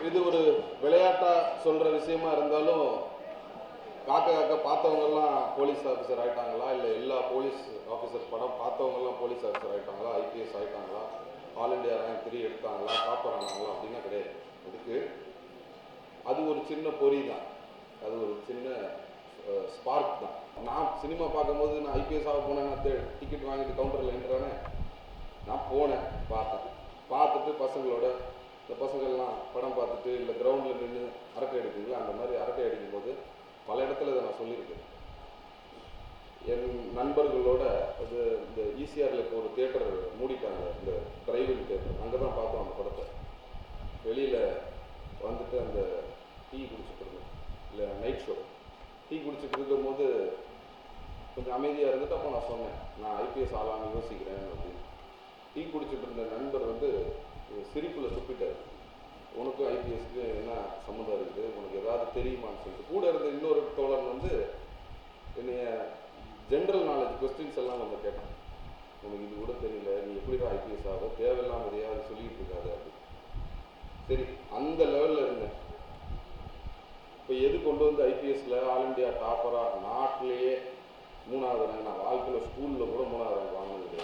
இது ஒரு விளையாட்டா சொல்ற விஷயமா இருந்தாலும் காக்க பார்த்தவங்கெல்லாம் போலீஸ் ஆஃபீஸர் ஆயிட்டாங்களா, இல்லை எல்லா போலீஸ் ஆஃபீஸர் படம் பார்த்தவங்கெல்லாம் போலீஸ் ஆஃபீஸர் ஆயிட்டாங்களா, ஐபிஎஸ் ஆயிட்டாங்களா, ஆல் இண்டியா ரேங்க் 3 எடுத்தாங்களா, டாப்பர் ஆனாங்களா அப்படின்னா கிடையாது. இதுக்கு அது ஒரு சின்ன பொறி தான், அது ஒரு சின்ன ஸ்பார்க் தான். நான் சினிமா பார்க்கும்போது நான் ஐபிஎஸ் ஆக போனேன், டிக்கெட் வாங்கிட்டு கவுண்டரில் நின்றானே, நான் போனேன், பார்த்துட்டு பசங்களோட இந்த பசங்கள்லாம் படம் பார்த்துட்டு இல்லை கிரவுண்டில் நின்று அரட்டை அடிப்பீங்களா, அந்த மாதிரி அரட்டை அடிக்கும்போது பல இடத்துல இதை நான் சொல்லியிருக்கேன். என் நண்பர்களோட அது இந்த ஈசிஆரில் இப்போ ஒரு தியேட்டர் மூடிட்டாங்க, இந்த டிரைவிங் தியேட்டர், அங்கே தான் பார்த்தோம் அந்த படத்தை. வெளியில் வந்துட்டு அந்த டீ குடிச்சிட்டு இருந்தேன், இல்லை நைட் ஷோ டீ குடிச்சிட்டு இருக்கும்போது கொஞ்சம் அமைதியாக இருந்துட்டு அப்போ நான் சொன்னேன், நான் ஐபிஎஸ் ஆளான்னு யோசிக்கிறேன் அப்படின்னு. டீ குடிச்சிட்டு இருந்த நண்பர் வந்து சிரிப்பில் துப்பிட்டார். உனக்கும் ஐபிஎஸ்க்கு என்ன சம்மந்தம் இருக்குது, உனக்கு ஏதாவது தெரியுமான்னு சொல்லிட்டு. கூட இருந்த இன்னொரு தோழன் வந்து என்னைய ஜென்ரல் நாலேஜ் கொஸ்டின்ஸ் எல்லாம் நம்ம கேட்டான். உனக்கு இது கூட தெரியல, நீ எப்படி தான் ஐபிஎஸ் ஆக, தேவையில்லாம எதையாவது சொல்லிட்டு இருக்காது அப்படி. சரி, அந்த லெவலில் இருந்தேன். இப்போ எது கொண்டு வந்து ஐபிஎஸ்ல ஆல் இண்டியா டாப்பராக நாட்டிலேயே 3வது ரேங்க், நான் வாழ்க்கையில் ஸ்கூலில் கூட 3வது ரேங்க் வாங்கினது.